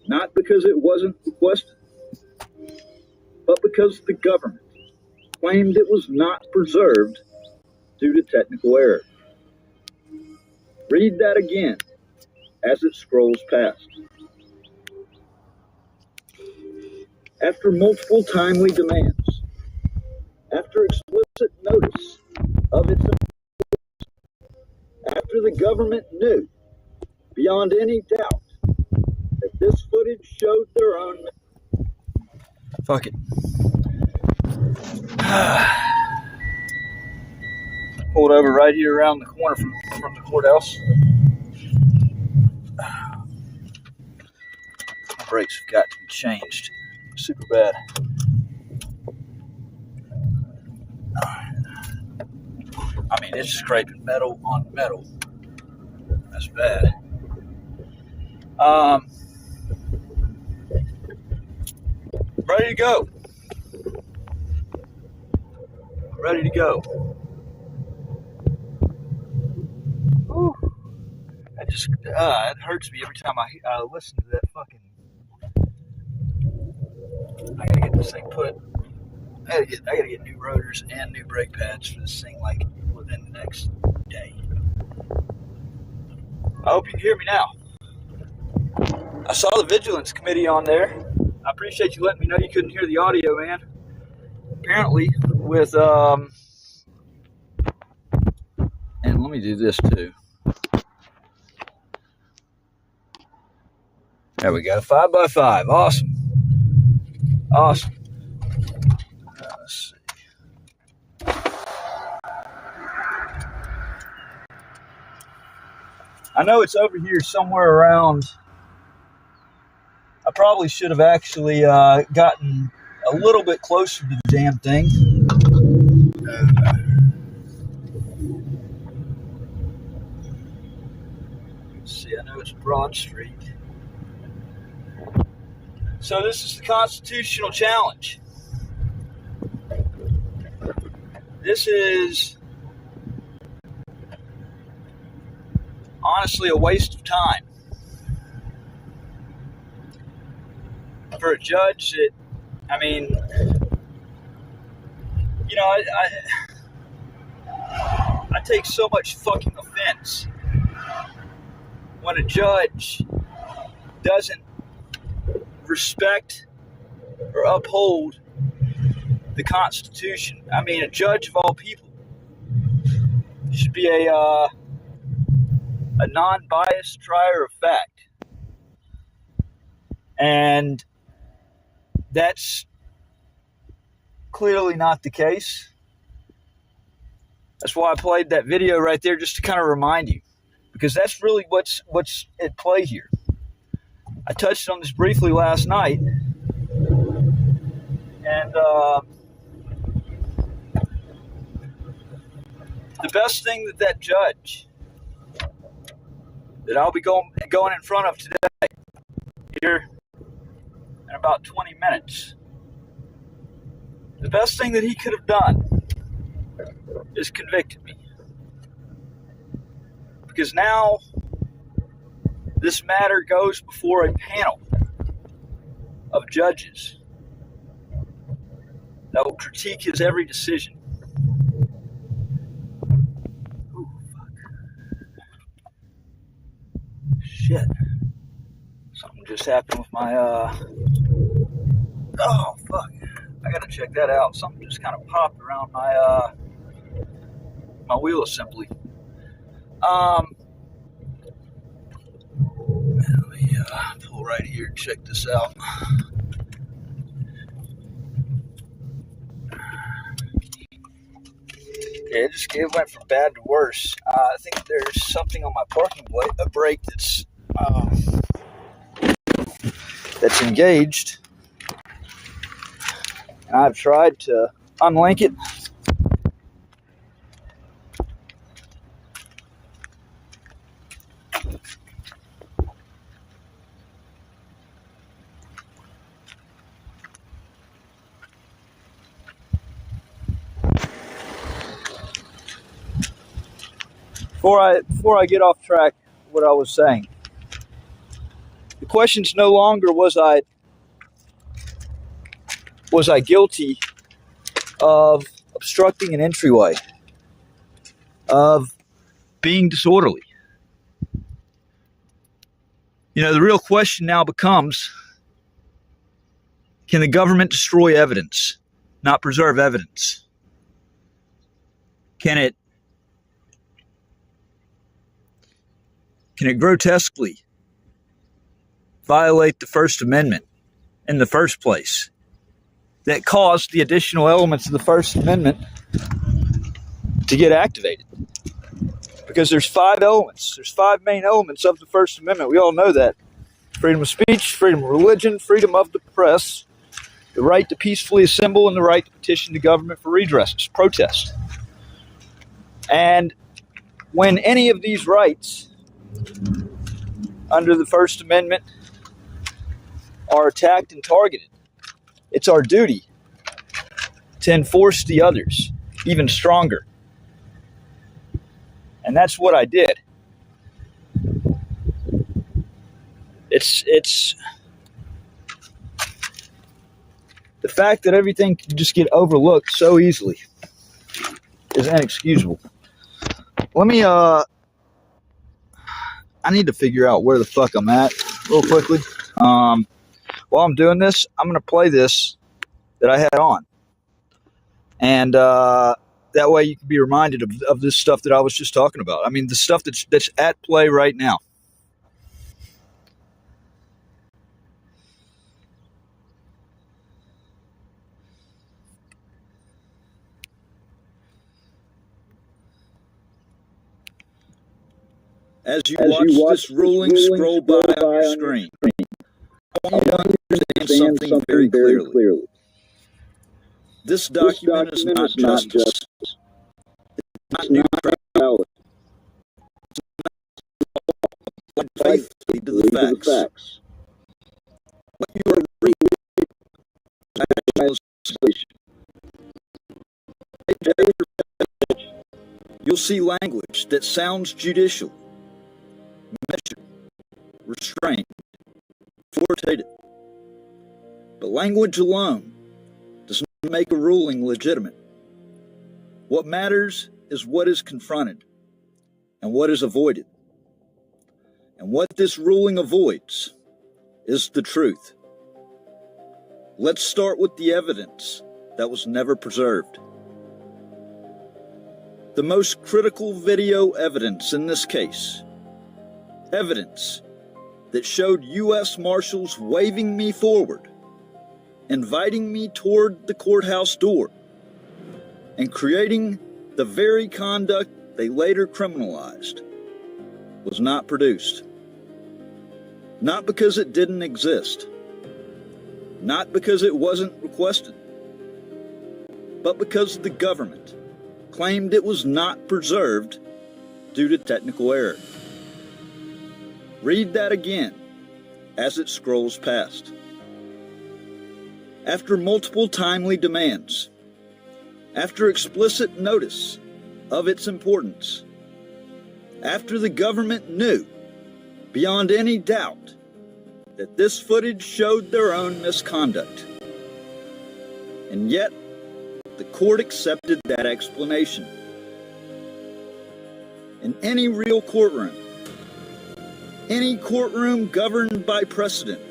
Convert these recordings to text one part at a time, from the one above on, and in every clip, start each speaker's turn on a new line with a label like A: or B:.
A: not because it wasn't requested, but because the government claimed it was not preserved due to technical error. Read that again as it scrolls past. After multiple timely demands, after explicit notice of its, after the government knew beyond any doubt that this footage showed their own. Fuck it. Pulled over right here around the corner from the courthouse. My brakes have got to be changed. Super bad. I mean, it's scraping metal on metal. That's bad. Ready to go. Ready to go. Whew. It hurts me every time I listen to that fucking. I gotta get this thing put. I gotta get new rotors and new brake pads for this thing like within the next day. I hope you can hear me now. I saw the Vigilance Committee on there. I appreciate you letting me know you couldn't hear the audio, man. Apparently, with and let me do this too. There we go, 5x5. Awesome. Awesome. Let's see. I know it's over here somewhere around. I probably should have actually gotten a little bit closer to the damn thing. Let's see, I know it's Broad Street. So this is the constitutional challenge. This is honestly a waste of time for a judge that, I mean, you know, I take so much fucking offense when a judge doesn't respect or uphold the Constitution. I mean, a judge of all people should be a non-biased trier of fact. And that's clearly not the case. That's why I played that video right there, just to kind of remind you, because that's really what's at play here. I touched on this briefly last night, and the best thing that judge that I'll be going in front of today, here in about 20 minutes, the best thing that he could have done is convicted me. Because now this matter goes before a panel of judges that will critique his every decision. Ooh, fuck. Shit. Something just happened with my, oh, fuck. I gotta check that out. Something just kind of popped around my, my wheel assembly. Let me pull right here and check this out. Yeah, it went from bad to worse. I think there's something on my parking brake that's engaged. And I've tried to unlink it. Before I get off track, what I was saying, the question's no longer was I guilty of obstructing an entryway, of being disorderly. The real question now becomes, can the government destroy evidence, not preserve evidence? Can it grotesquely violate the First Amendment in the first place that caused the additional elements of the First Amendment to get activated? Because there's 5 elements. There's 5 main elements of the First Amendment. We all know that. Freedom of speech, freedom of religion, freedom of the press, the right to peacefully assemble, and the right to petition the government for redresses, protest. And when any of these rights under the First Amendment are attacked and targeted, it's our duty to enforce the others even stronger. And that's what I did. It's the fact that everything can just get overlooked so easily is inexcusable. Let me I need to figure out where the fuck I'm at real quickly. While I'm doing this, I'm gonna play this that I had on, and that way you can be reminded of this stuff that I was just talking about. I mean, the stuff that's at play right now. As you watch this ruling scroll by on your screen, I want you to understand something very clearly. This document is not justice. It's not neutrality. It's not faithfully to the facts. What you are reading is legislation. You'll see language that sounds judicial, measured, restrained, authoritative. But language alone does not make a ruling legitimate. What matters is what is confronted and what is avoided. And what this ruling avoids is the truth. Let's start with the evidence that was never preserved. The most critical video evidence in this case, evidence that showed U.S. Marshals waving me forward, inviting me toward the courthouse door, and creating the very conduct they later criminalized, was not produced. Not because it didn't exist, not because it wasn't requested, but because the government claimed it was not preserved due to technical error. Read that again as it scrolls past. After multiple timely demands, after explicit notice of its importance, after the government knew beyond any doubt that this footage showed their own misconduct, and yet the court accepted that explanation. In any real courtroom, any courtroom governed by precedent,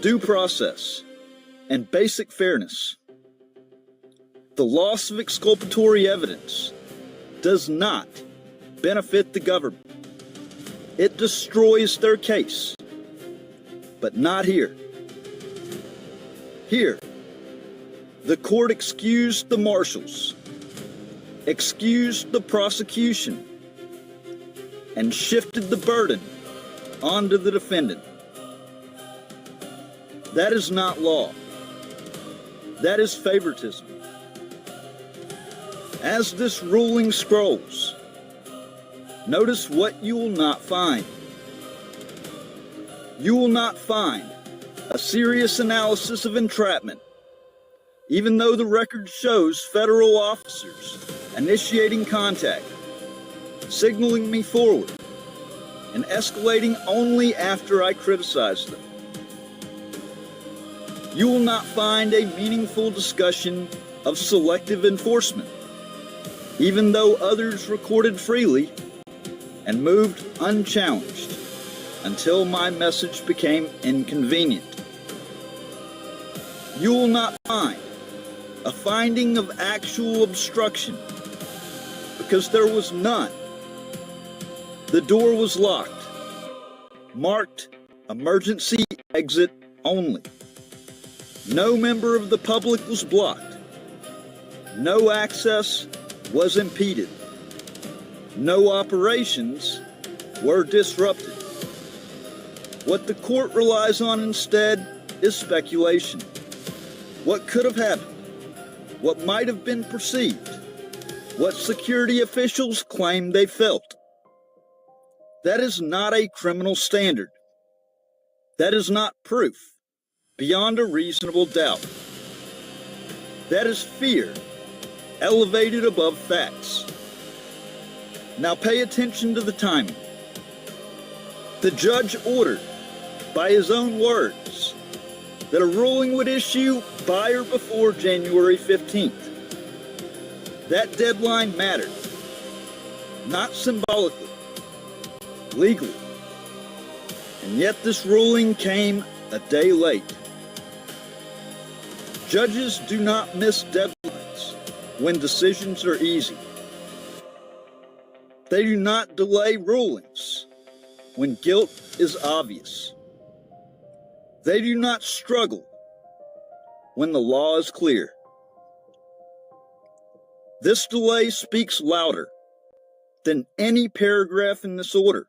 A: due process, and basic fairness, the loss of exculpatory evidence does not benefit the government. It destroys their case, but not here. Here, the court excused the marshals, excused the prosecution, and shifted the burden onto the defendant. That is not law. That is favoritism. As this ruling scrolls, notice what you will not find. You will not find a serious analysis of entrapment, even though the record shows federal officers initiating contact, signaling me forward, and escalating only after I criticized them. You will not find a meaningful discussion of selective enforcement, even though others recorded freely and moved unchallenged until my message became inconvenient. You will not find a finding of actual obstruction, because there was none. The door was locked, marked emergency exit only. No member of the public was blocked. No access was impeded. No operations were disrupted. What the court relies on instead is speculation. What could have happened? What might have been perceived? What security officials claim they felt? That is not a criminal standard. That is not proof beyond a reasonable doubt. That is fear elevated above facts. Now pay attention to the timing. The judge ordered, by his own words, that a ruling would issue by or before January 15th. That deadline mattered, not symbolically, legally. And yet this ruling came a day late. Judges do not miss deadlines when decisions are easy. They do not delay rulings when guilt is obvious. They do not struggle when the law is clear. This delay speaks louder than any paragraph in this order.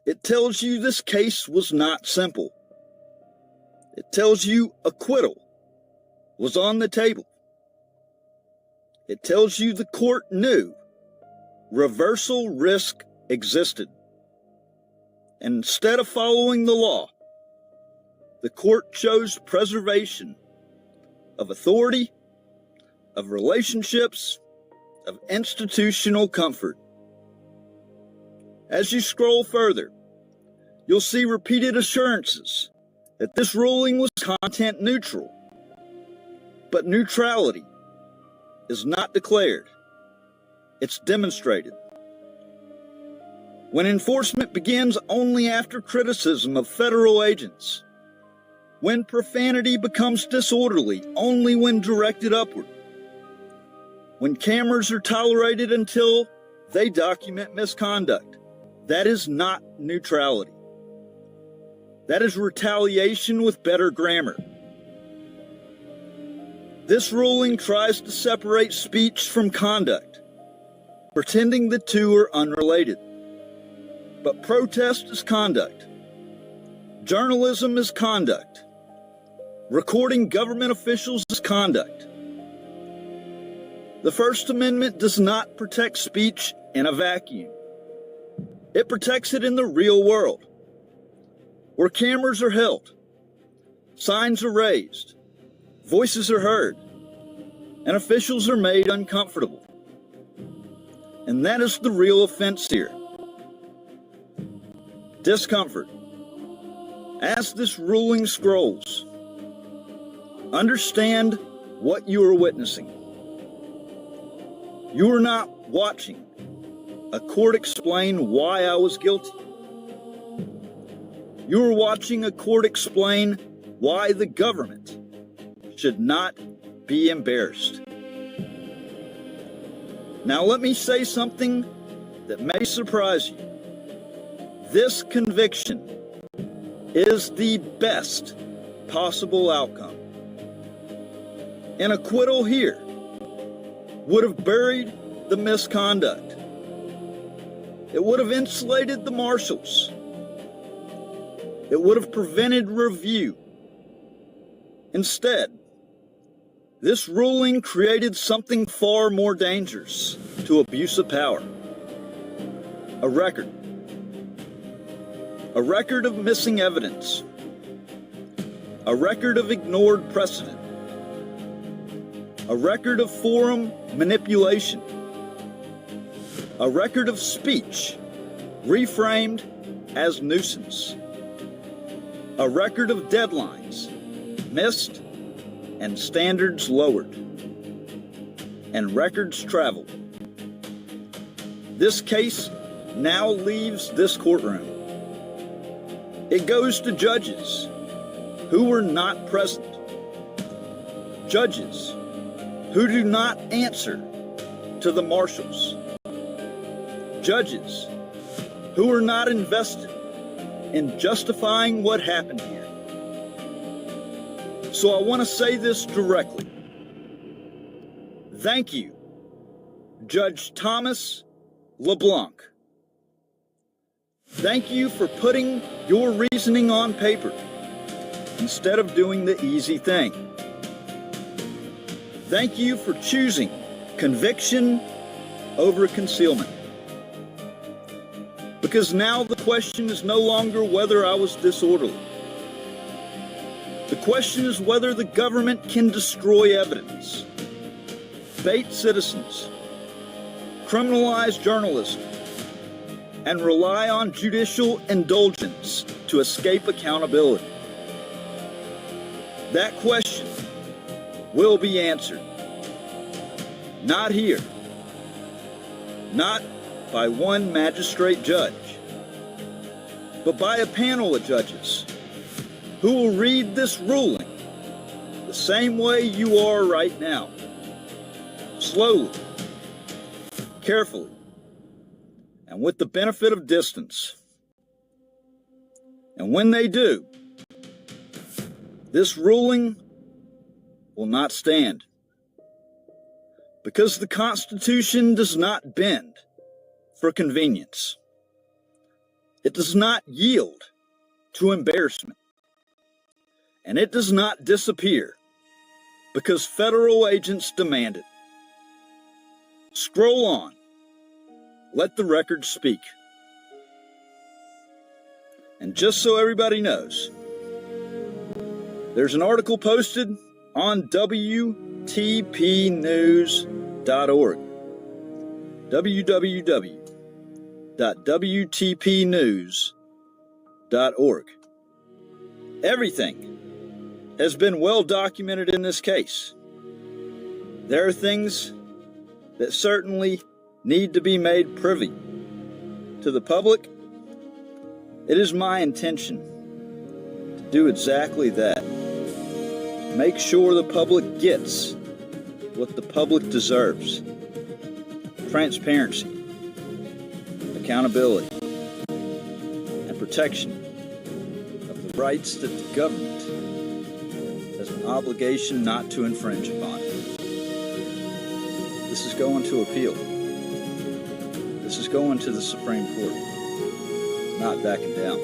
A: It tells you this case was not simple. It tells you acquittal was on the table. It tells you the court knew reversal risk existed. And instead of following the law, the court chose preservation of authority, of relationships, of institutional comfort. As you scroll further, you'll see repeated assurances that this ruling was content neutral. But neutrality is not declared. It's demonstrated. When enforcement begins only after criticism of federal agents, when profanity becomes disorderly only when directed upward, when cameras are tolerated until they document misconduct, that is not neutrality. That is retaliation with better grammar. This ruling tries to separate speech from conduct, pretending the two are unrelated. But protest is conduct. Journalism is conduct. Recording government officials is conduct. The First Amendment does not protect speech in a vacuum. It protects it in the real world, where cameras are held, signs are raised, voices are heard, and officials are made uncomfortable. And that is the real offense here. Discomfort. As this ruling scrolls, understand what you are witnessing. You are not watching a court explain why I was guilty. You are watching a court explain why the government should not be embarrassed. Now let me say something that may surprise you. This conviction is the best possible outcome. An acquittal here would have buried the misconduct. It would have insulated the marshals. It would have prevented review. Instead, this ruling created something far more dangerous to abuse of power. A record. A record of missing evidence. A record of ignored precedent. A record of forum manipulation. A record of speech reframed as nuisance. A record of deadlines missed and standards lowered, and records traveled. This case now leaves this courtroom. It goes to judges who were not present, judges who do not answer to the marshals, judges who are not invested in justifying what happened here. So I want to say this directly. Thank you, Judge Thomas LeBlanc. Thank you for putting your reasoning on paper instead of doing the easy thing. Thank you for choosing conviction over concealment. Because now the question is no longer whether I was disorderly. The question is whether the government can destroy evidence, bait citizens, criminalize journalism, and rely on judicial indulgence to escape accountability. That question will be answered. Not here. Not by one magistrate judge, but by a panel of judges who will read this ruling the same way you are right now. Slowly, carefully, and with the benefit of distance. And when they do, this ruling will not stand. Because the Constitution does not bend for convenience. It does not yield to embarrassment. And it does not disappear because federal agents demand it. Scroll on. Let the record speak. And just so everybody knows, there's an article posted on WTPnews.org. www.wtpnews.org. Everything has been well documented in this case. There are things that certainly need to be made privy to the public. It is my intention to do exactly that. Make sure the public gets what the public deserves. Transparency, accountability, and protection of the rights that the government has an obligation not to infringe upon. This is going to appeal. This is going to the Supreme Court. Not backing down.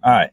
A: All right.